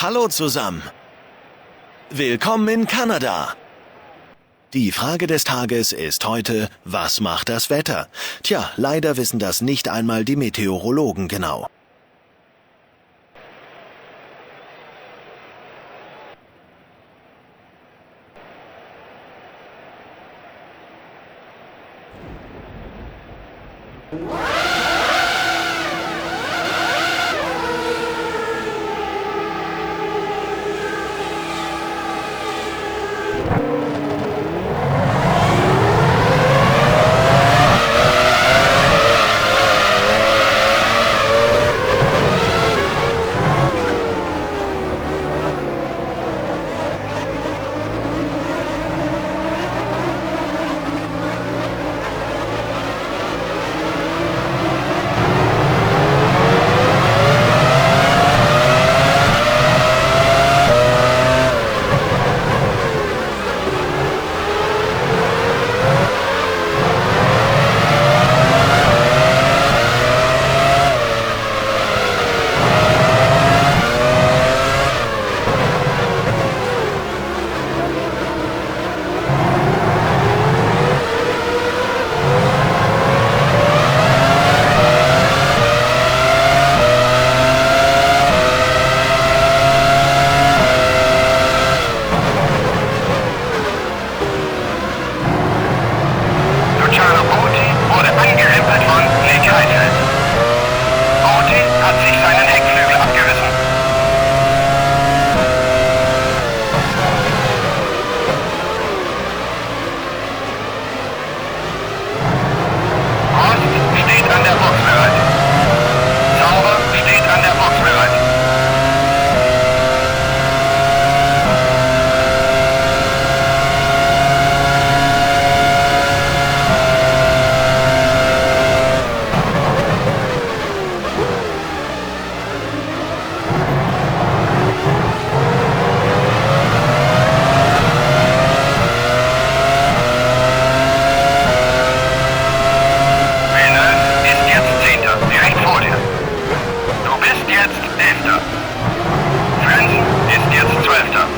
Hallo zusammen. Willkommen in Kanada. Die Frage des Tages ist heute, was macht das Wetter? Tja, leider wissen das nicht einmal die Meteorologen genau.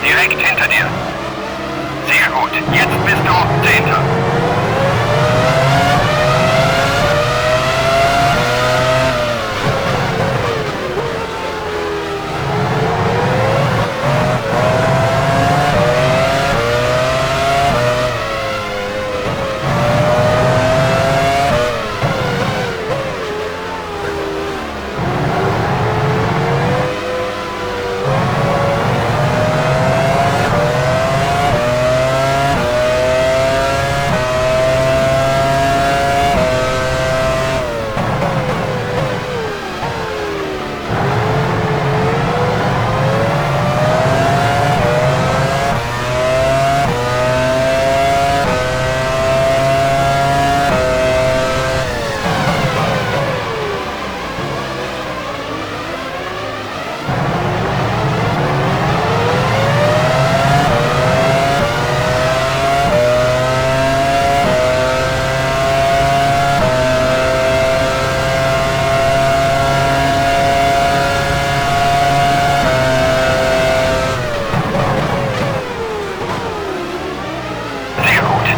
Direkt hinter dir. Sehr gut, jetzt bist du 10.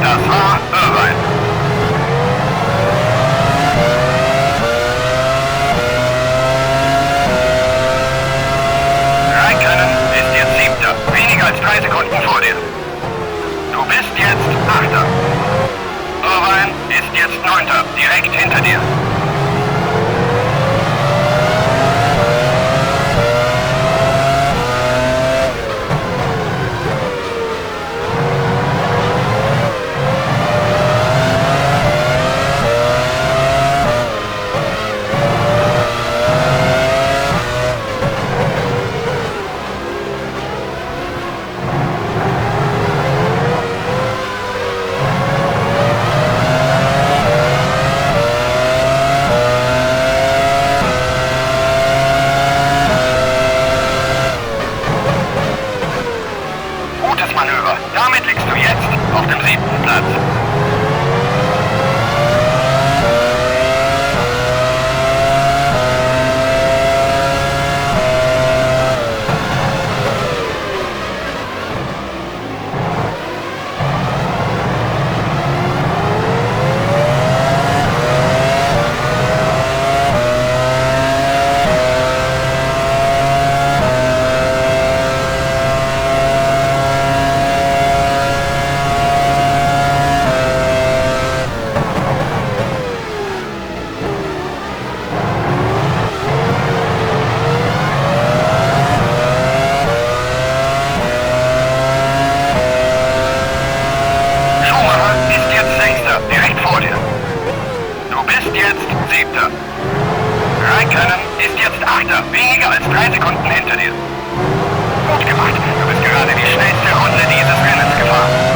Das war Irvine. Raikkonen ist jetzt 7. Weniger als 3 Sekunden vor dir. Du bist jetzt 8. Irvine ist jetzt 9. Direkt hinter dir. Manöver. Damit liegst du jetzt auf dem 7. Platz. hinter dir. Gut gemacht. Du bist gerade die schnellste Runde dieses Rennens gefahren.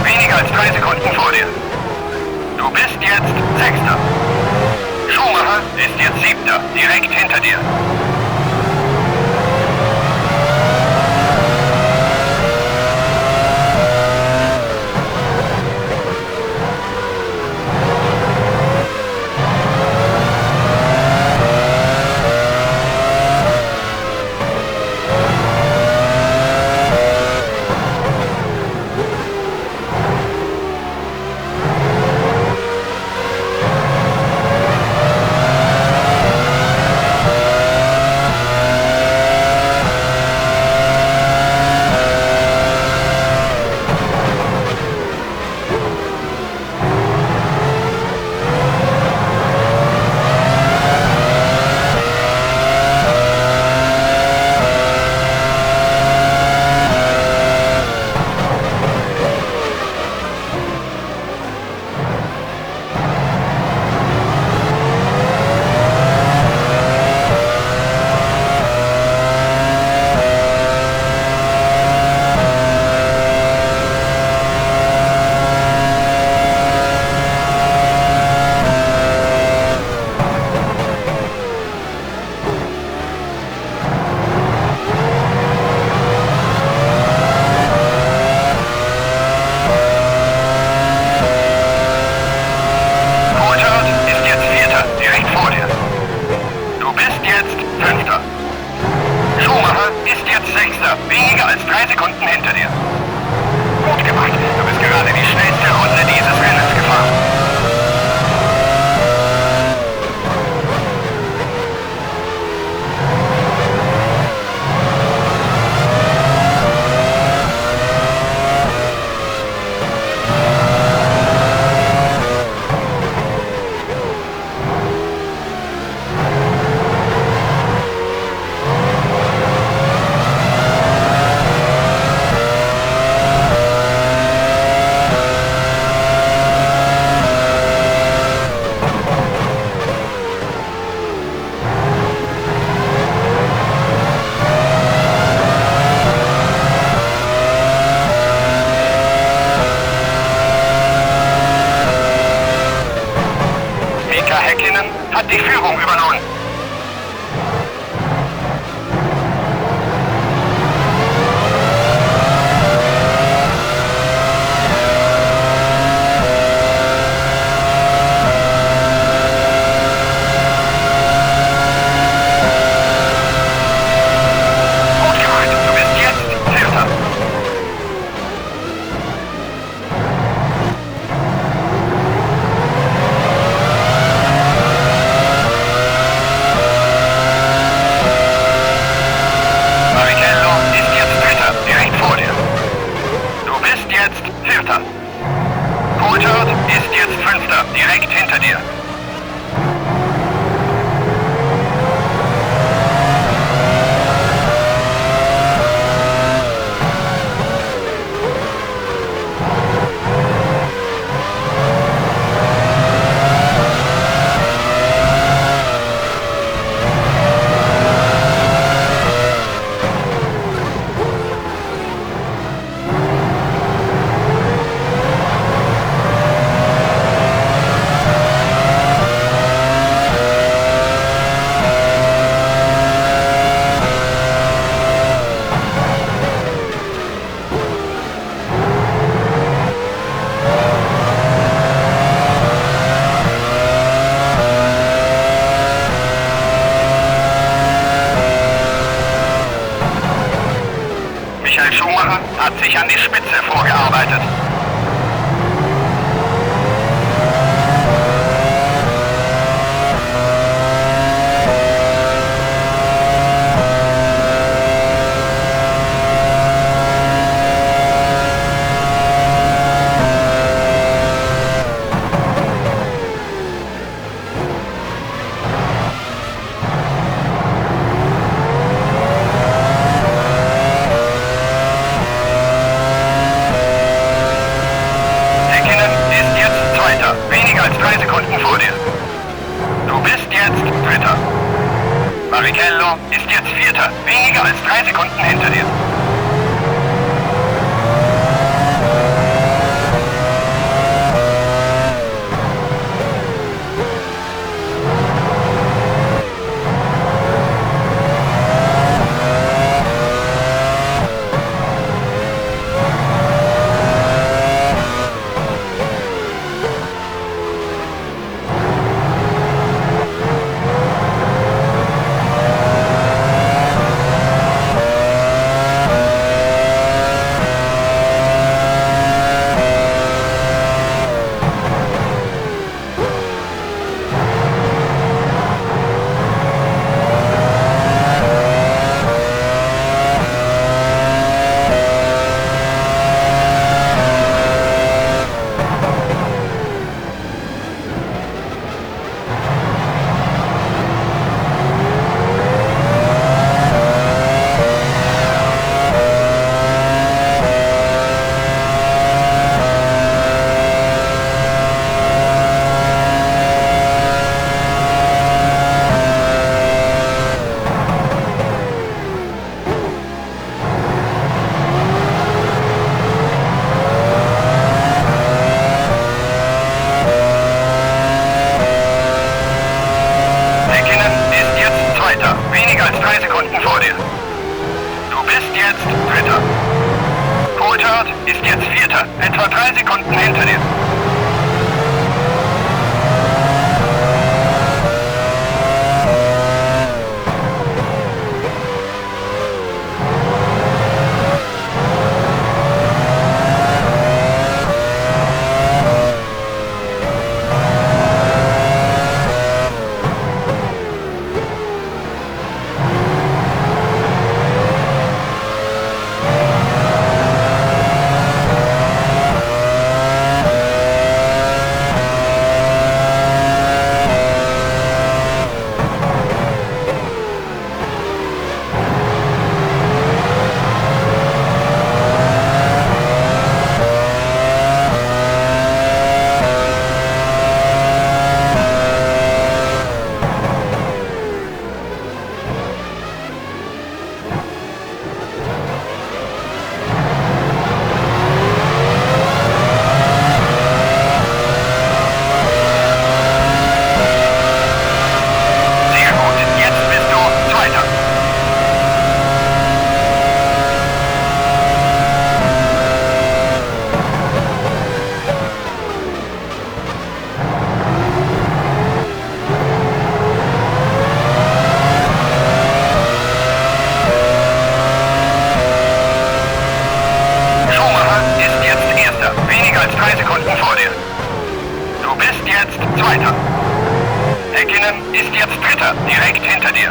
Weniger als 3 Sekunden vor dir. Du bist jetzt Sechster. Schumacher ist jetzt Siebter, direkt hinter dir. Weniger als 3 Sekunden hinter dir. Gut gemacht. Du bist gerade die schnellste Runde dieses Rennens gefahren. Hat die Führung übernommen. Gut gemacht, du bist jetzt Vierter. Vierter. Coulthard ist jetzt Fünfter, direkt hinter dir. Alonso ist jetzt Vierter, weniger als 3 Sekunden hinter dir. Weniger als 3 Sekunden vor dir. Du bist jetzt Dritter. Coulthard ist jetzt Vierter, etwa 3 Sekunden hinter dir. Weniger als 3 Sekunden vor dir. Du bist jetzt Zweiter. Häkkinen ist jetzt Dritter, direkt hinter dir.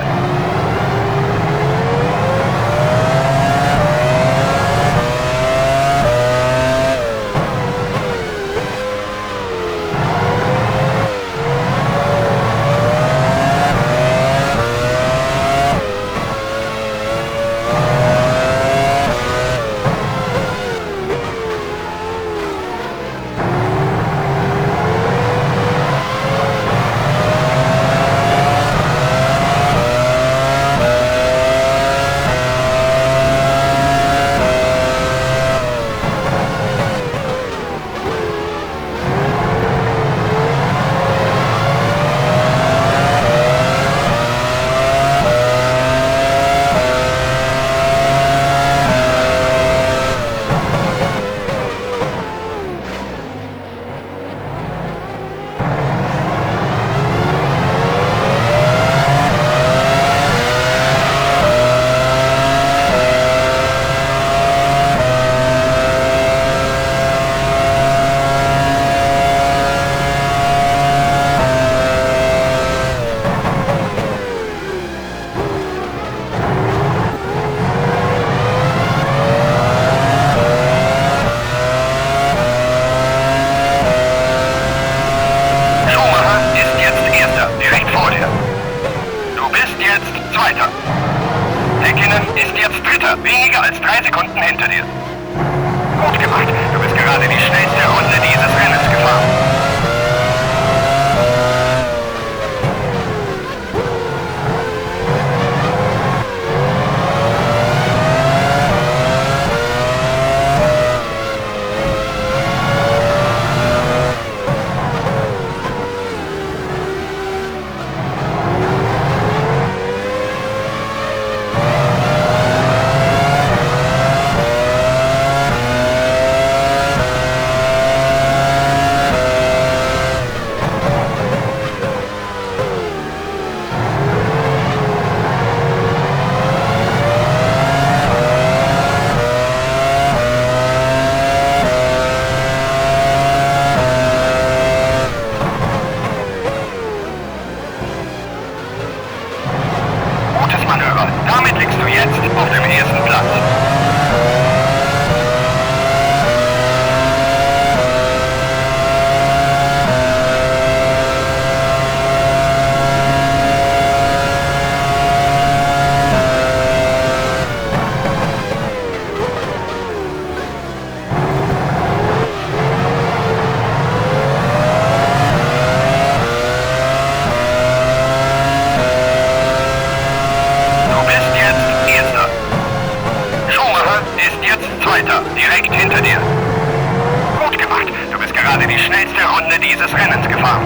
Zweiter. Häkkinen ist jetzt Dritter, weniger als 3 Sekunden hinter dir. Gut gemacht, du bist gerade die schnellste Runde dieses Rennens gefahren. schnellste Runde dieses Rennens gefahren.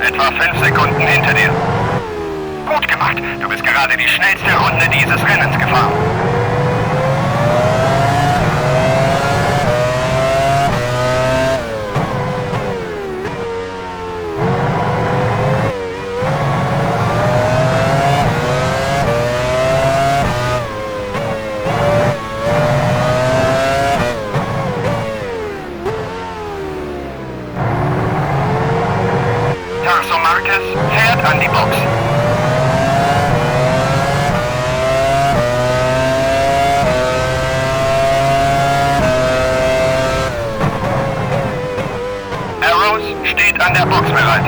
Etwa 5 Sekunden hinter dir. Gut gemacht. Du bist gerade die schnellste Runde dieses Rennens gefahren. Tarso Marquez fährt an die Box. Arrows steht an der Box bereit.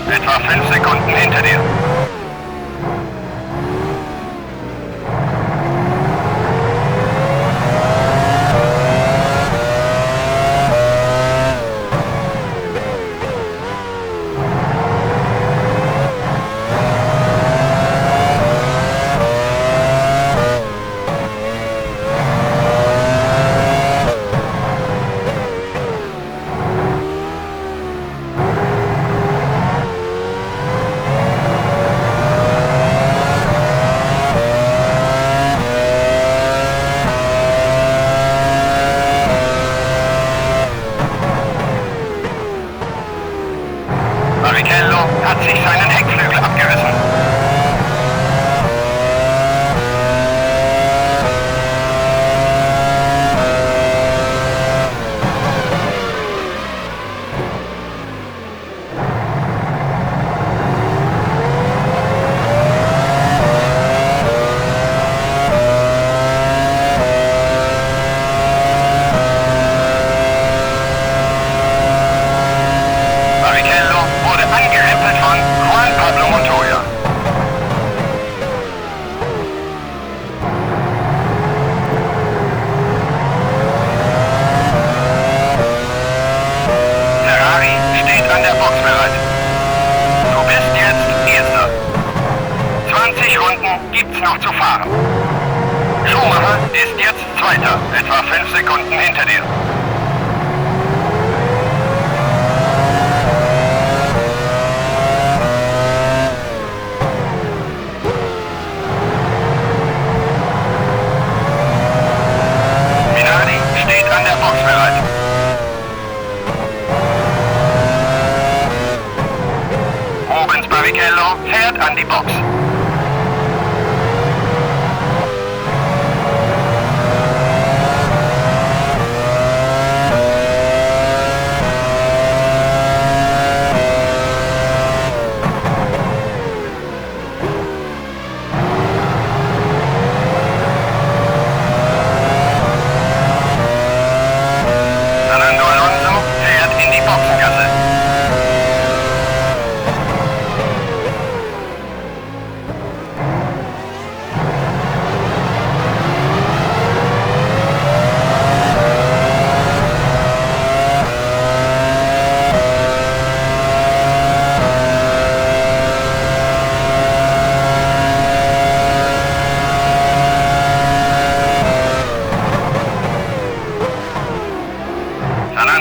Etwa 5 Sekunden hinter dir. Barrichello hat sich seinen Heckflügel abgerissen. Gibt's noch zu fahren. Schumacher ist jetzt Zweiter, etwa 5 Sekunden hinter dir. Minardi steht an der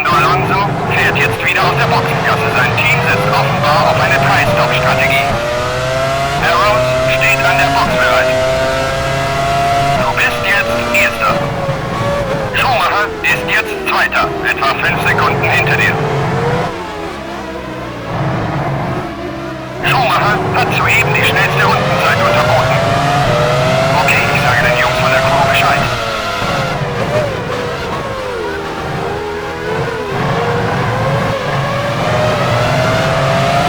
Fernando Alonso fährt jetzt wieder aus der Boxengasse. Sein Team setzt offenbar auf eine Drei-Stop-Strategie. Arrows steht an der Box bereit. Du bist jetzt Erster. Schumacher ist jetzt Zweiter, etwa 5 Sekunden hinter dir. Schumacher hat soeben die schnellste Rundenzeit unterboten. Okay, ich sage den Jungs von der Crew Bescheid.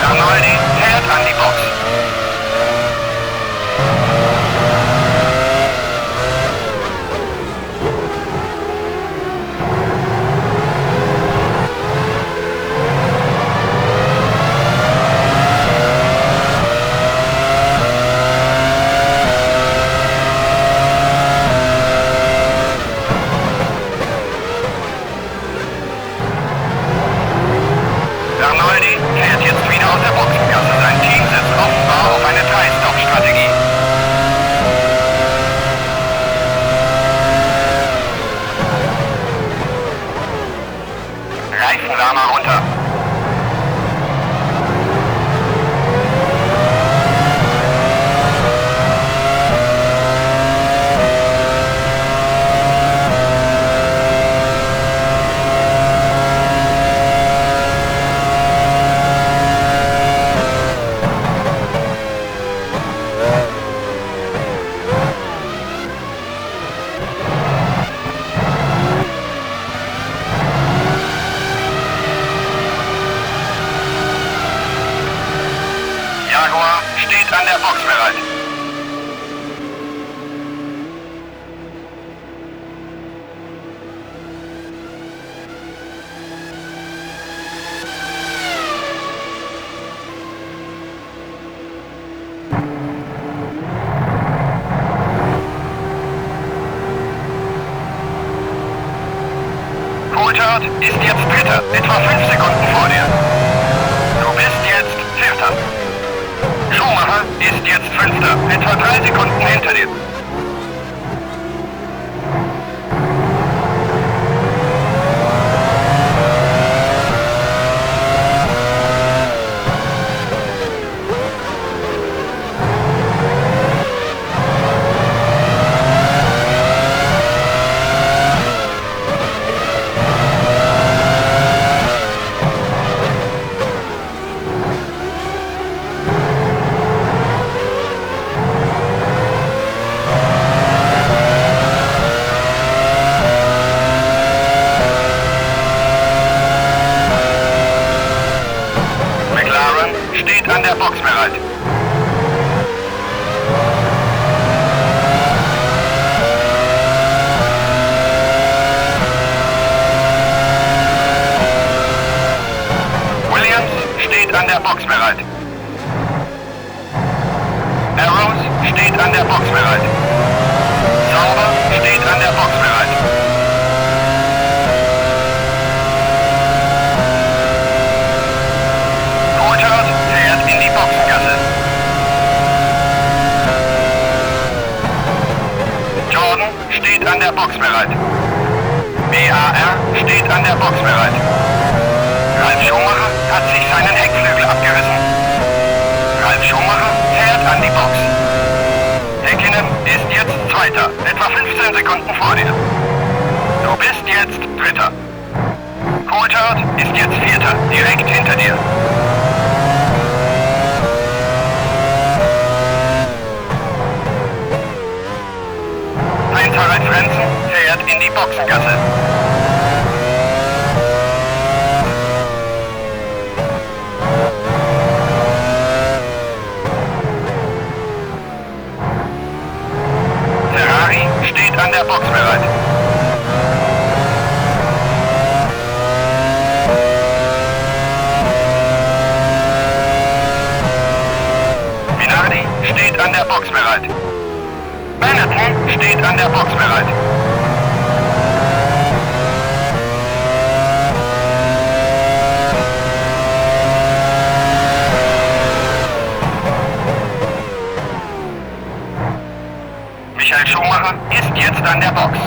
Arnoldi fährt an die Box. Arnoldi fährt jetzt wieder aus der Boxengasse. Sein Team setzt offenbar auf eine Drei-Stop-Strategie. Reifenrahmen runter. Jaguar steht an der Box bereit. Coulthard ist jetzt Dritter, etwa 5 Sekunden vor dir. Du bist jetzt Vierter. Schumacher ist jetzt Fünfter, etwa 3 Sekunden hinter dir. Steht an der Box bereit. Williams steht an der Box bereit. Arrows steht an der Box bereit. Sauber steht an der Box bereit. Coulthard fährt in die Boxengasse. Jordan steht an der Box bereit. BAR steht an der Box bereit. Ralf Schumacher hat sich seinen Heckflügel abgerissen. Ralf Schumacher fährt an die Box. Häkkinen ist jetzt Zweiter, etwa 15 Sekunden vor dir. Du bist jetzt Dritter. Coulthard ist jetzt Vierter, direkt hinter dir. Heinz-Harald Frentzen fährt in die Boxengasse. Ferrari steht an der Box bereit. Minardi steht an der Box bereit. Benetton steht an der Box bereit. Michael Schumacher ist jetzt an der Box.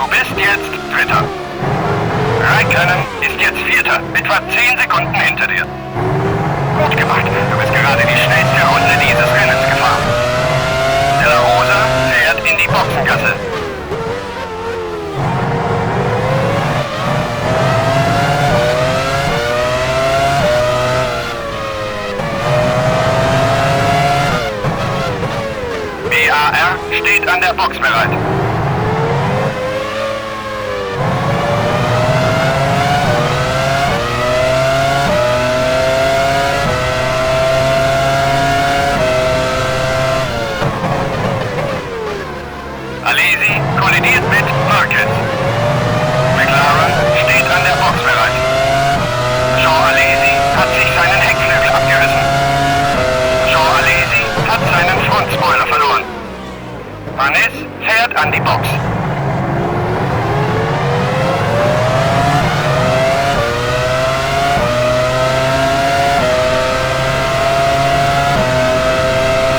Du bist jetzt Dritter. Räikkönen ist jetzt Vierter, etwa 10 Sekunden hinter dir. Gut gemacht, du bist gerade die schnellste Runde dieses Rennens gefahren. De La Rosa fährt in die Boxengasse. BAR steht an der Box bereit. Alesi kollidiert mit Marquez. McLaren steht an der Box bereit. Jean Alesi hat sich seinen Heckflügel abgerissen. Jean Alesi hat seinen Frontspoiler verloren. Manes fährt an die Box.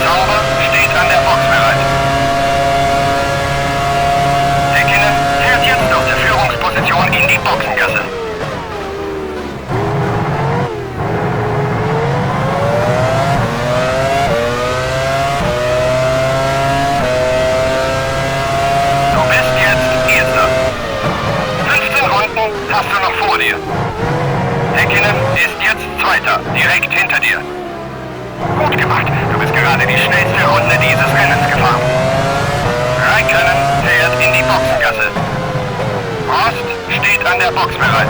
Sauber steht an der Box bereit. Häkkinen fährt jetzt aus der Führungsposition in die Boxengasse. Du bist jetzt Erster. 15 Runden hast du noch vor dir. Häkkinen ist jetzt Zweiter, direkt hinter dir. Gut gemacht, du bist gerade die schnellste Runde dieses Rennens gefahren. Räikkönen fährt in die Boxengasse. Prost steht an der Box bereit.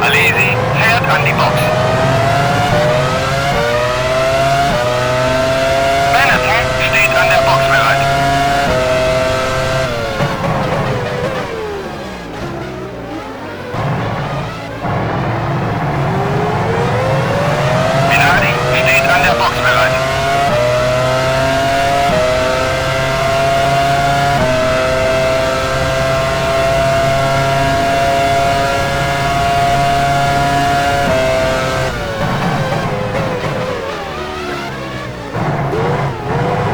Alesi fährt an die Box. Benetton steht an der Box bereit. Minardi steht an der Box bereit.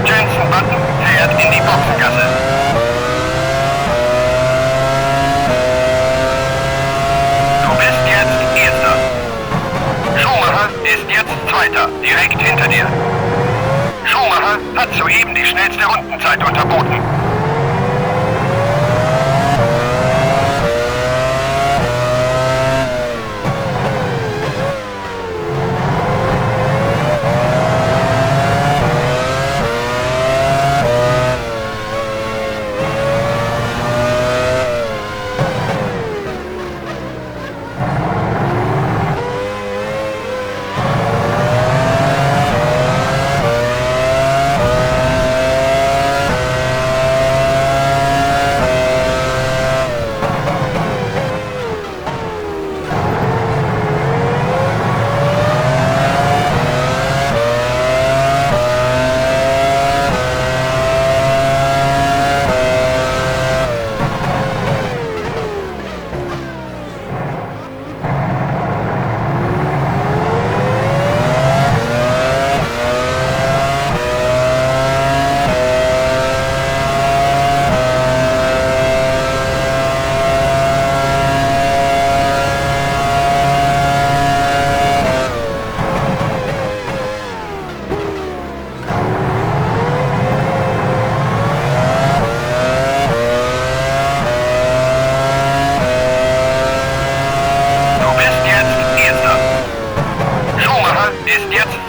Jensen Button fährt in die Boxengasse. Du bist jetzt Erster. Schumacher ist jetzt Zweiter, direkt hinter dir. Schumacher hat soeben die schnellste Rundenzeit unterboten.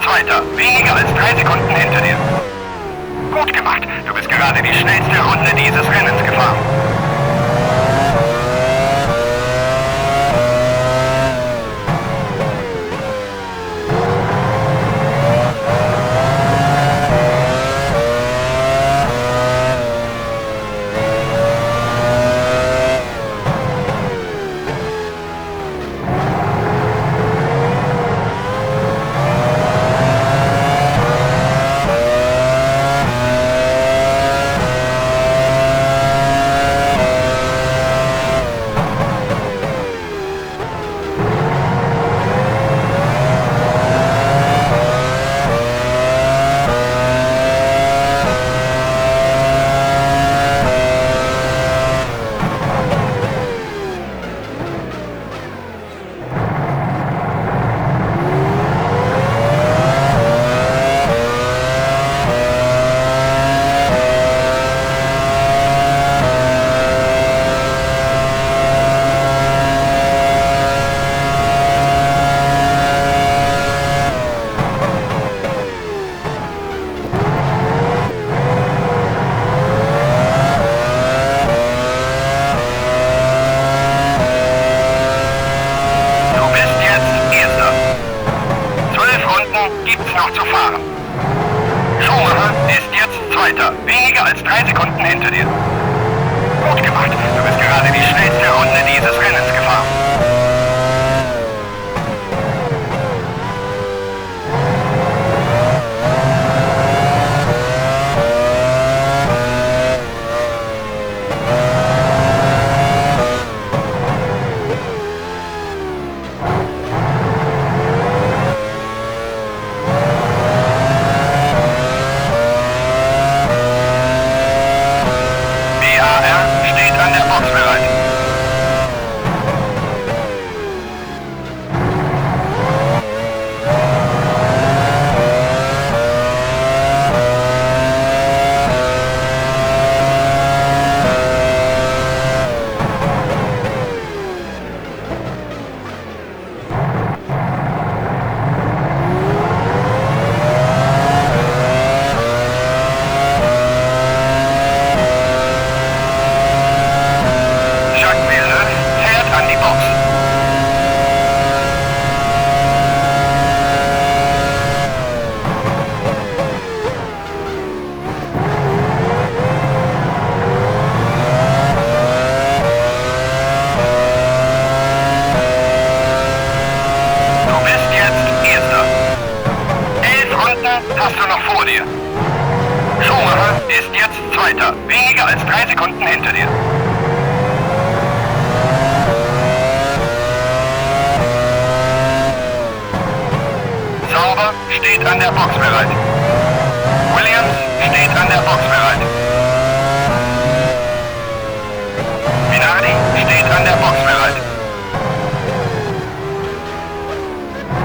Zweiter, weniger als 3 Sekunden hinter dir. Gut gemacht, du bist gerade die schnellste Runde dieses Rennens gefahren. als 3 Sekunden hinter dir. Gut gemacht. Du bist gerade die schnellste Runde dieses Rennens gefahren. BAR steht an der Box bereit. Jacques Villeneuve fährt an die Box. Du bist jetzt Erster. 11 Runden hast du noch vor dir. Schumacher ist jetzt Zweiter, weniger als 3 Sekunden hinter dir. Sauber steht an der Box bereit. Williams steht an der Box bereit. Minardi steht an der Box bereit.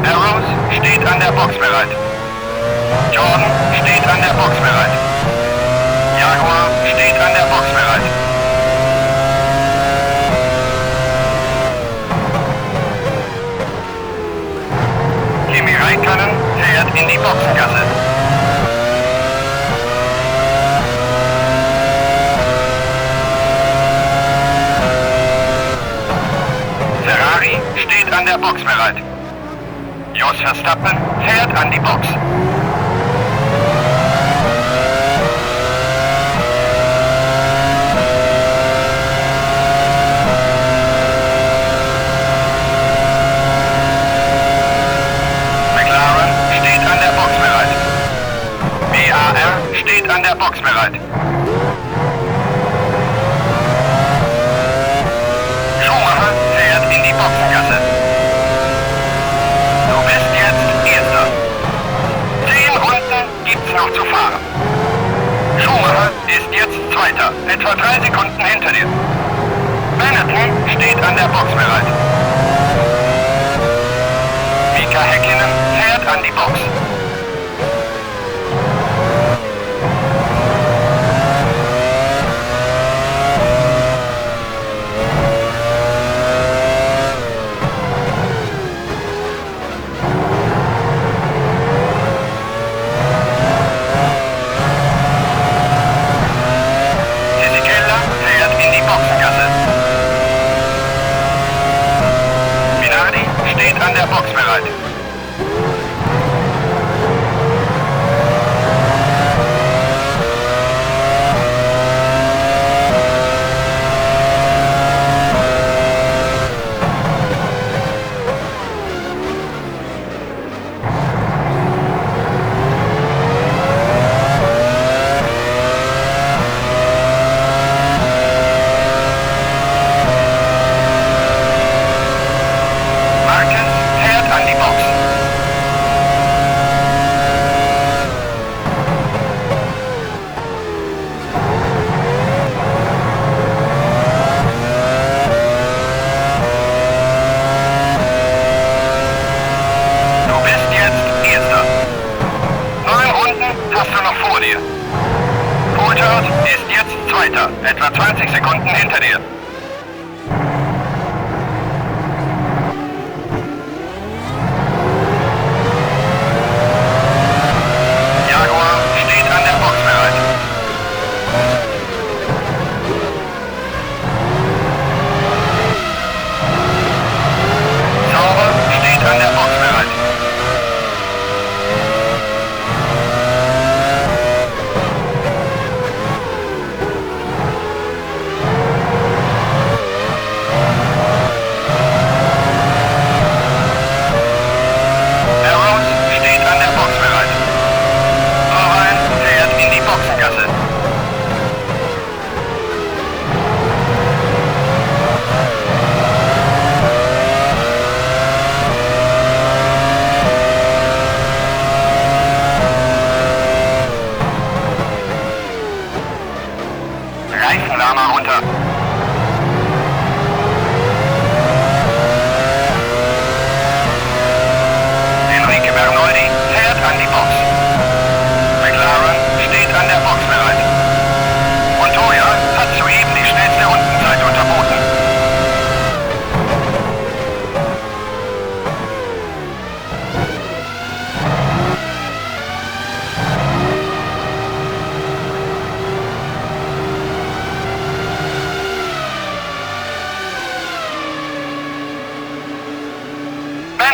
Arrows steht an der Box bereit. Jordan steht an der Box bereit. Jaguar steht an der Box bereit. Kimi Räikkönen fährt in die Boxengasse. Ferrari steht an der Box bereit. Jos Verstappen fährt an die Box. McLaren steht an der Box bereit. BAR steht an der Box bereit. Schumacher fährt in die Boxengasse. Du bist jetzt Erster. 10 Runden gibt's noch zu fahren. Schumacher ist jetzt Zweiter, etwa 3 Sekunden hinter dir. Benetton steht an der Box bereit. Mika Häkkinen fährt an die Box. Fisichella fährt in die Boxengasse. Minardi steht an der Box bereit. Marquez fährt an die Box. Du bist jetzt Erster. 9 Runden hast du noch vor dir. Coulthard ist jetzt Zweiter, etwa 20 Sekunden hinter dir. Jaguar steht an der Box bereit. Sauber steht an der Box bereit.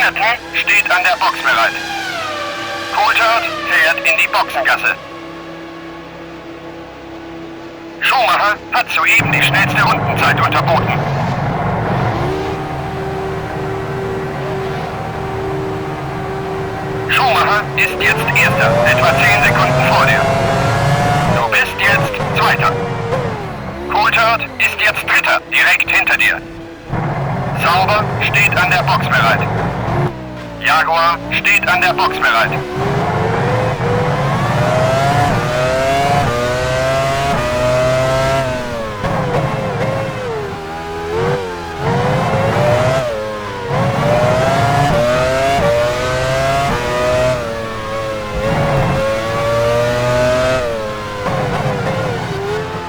Hamilton steht an der Box bereit. Coulthard fährt in die Boxengasse. Schumacher hat soeben die schnellste Rundenzeit unterboten. Schumacher ist jetzt Erster, etwa 10 Sekunden vor dir. Du bist jetzt Zweiter. Coulthard ist jetzt Dritter, direkt hinter dir. Sauber steht an der Box bereit. Jaguar steht an der Box bereit.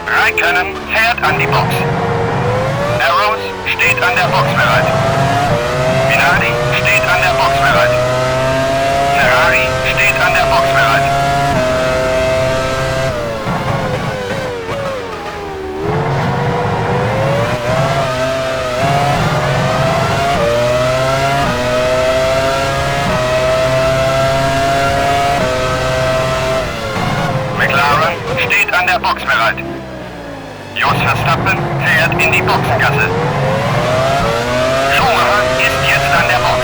Raikkonen fährt an die Box. Arrows steht an der Box bereit. Minardi steht an der Box bereit. Ferrari steht an der Box bereit. McLaren steht an der Box bereit. Jos Verstappen fährt in die Boxengasse. Schumacher ist jetzt an der Box.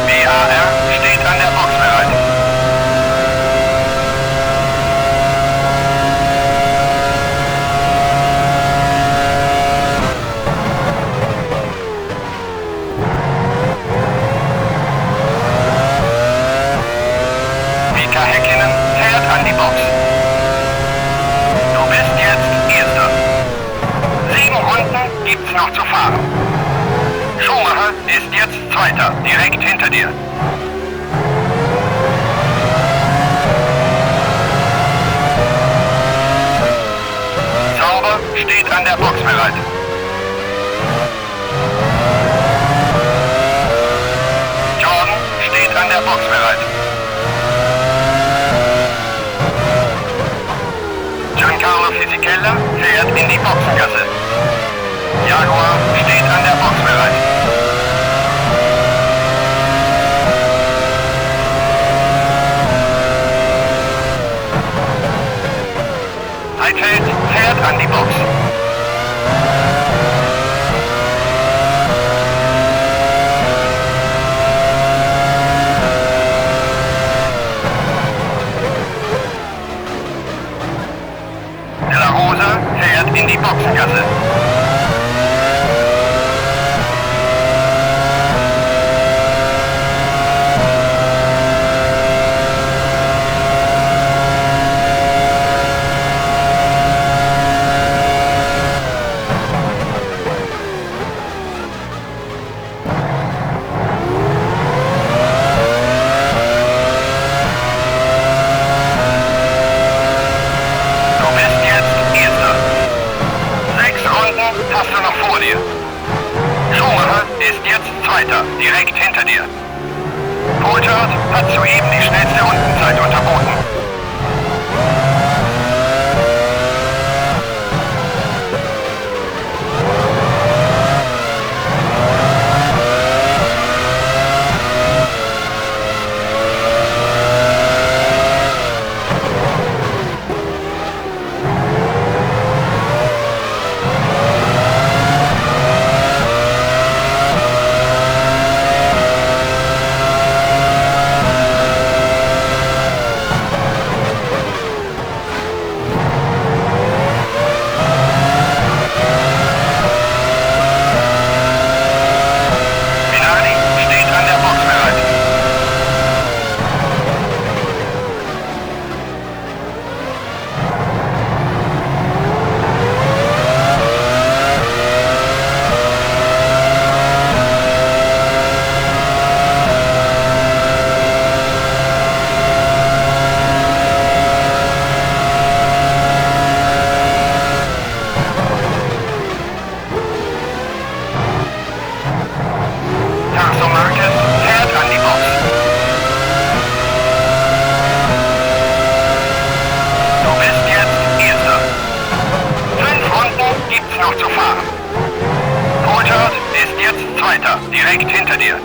BAR steht an der Box bereit. Mika Häkkinen fährt an die Box. Du bist jetzt Erster. 7 Runden gibt's noch zu fahren. Schumacher ist jetzt Zweiter, direkt hinter dir. Sauber steht an der Box bereit. Jordan steht an der Box bereit. Giancarlo Fisichella fährt in die Boxengasse. Jaguar steht an der Box bereit. Heidfeld fährt an die Box. De La Rosa fährt in die Boxengasse. Hast du noch vor dir. Schumacher ist jetzt Zweiter, direkt hinter dir. Coulthard hat soeben die schnellste Rundenzeit unterboten. direkt hinter dir.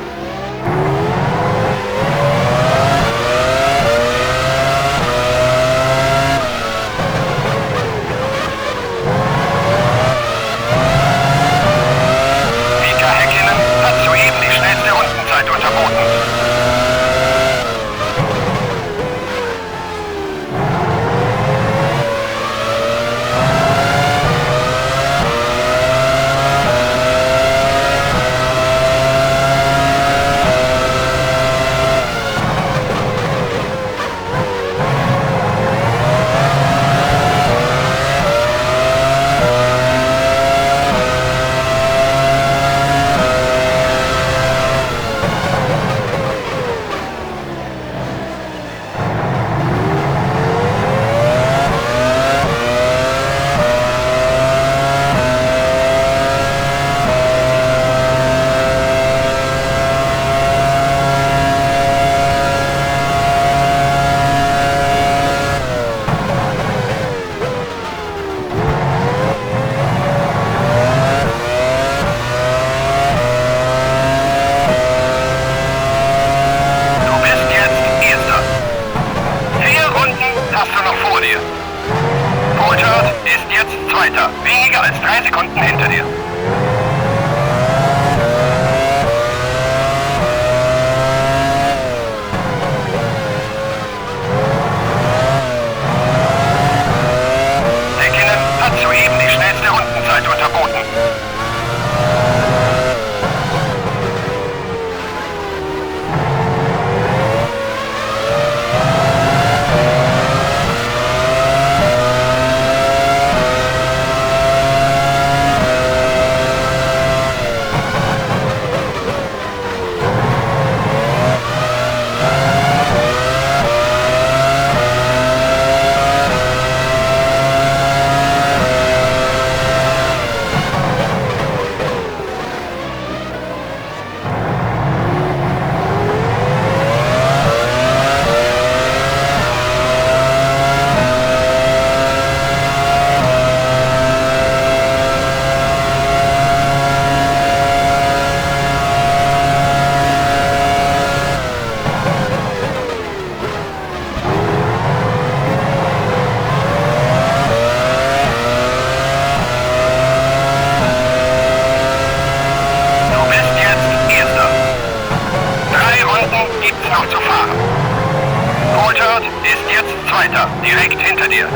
dir.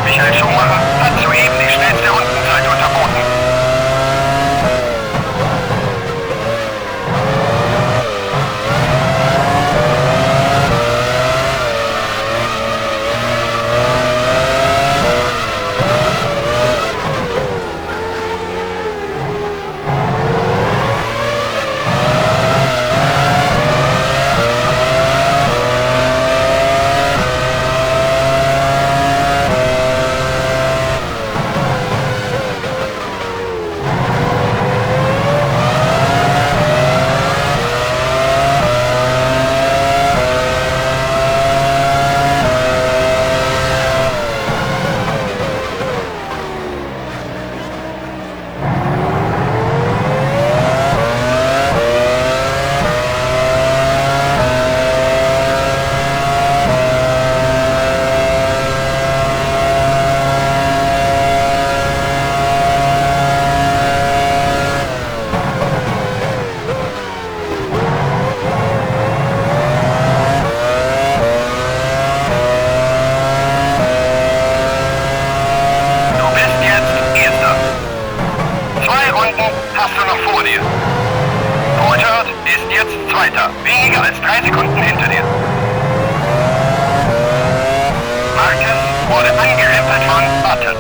Michael Schumacher hat soeben die schnellste Rundenzeit unterboten. Hast du noch vor dir. Coulthard ist jetzt Zweiter, weniger als 3 Sekunden hinter dir. Marquez wurde angerempelt von Button.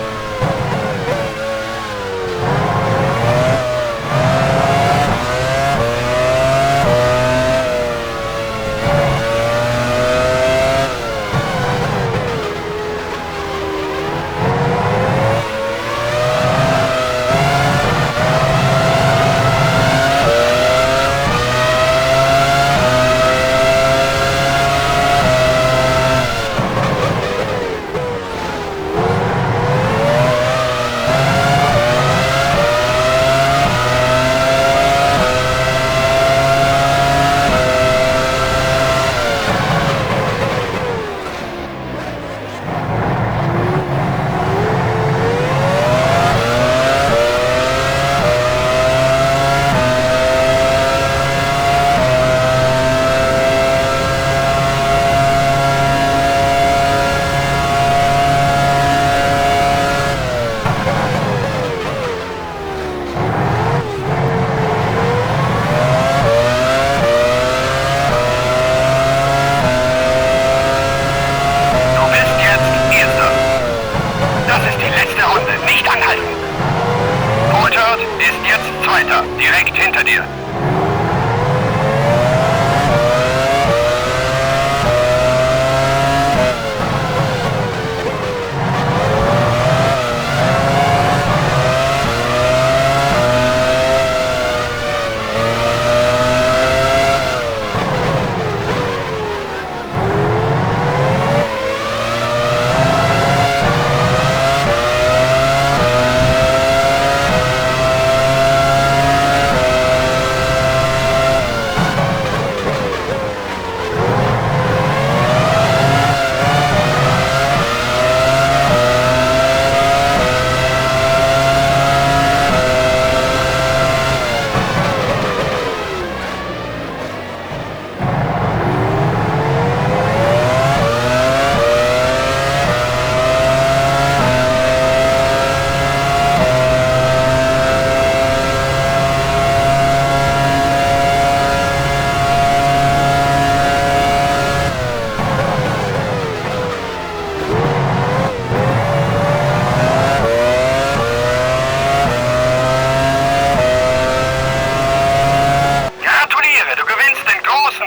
Ist jetzt Zweiter, direkt hinter dir.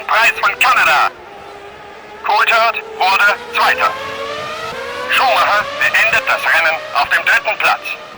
Preis von Kanada. Coulthard wurde Zweiter. Schumacher beendet das Rennen auf dem 3. Platz.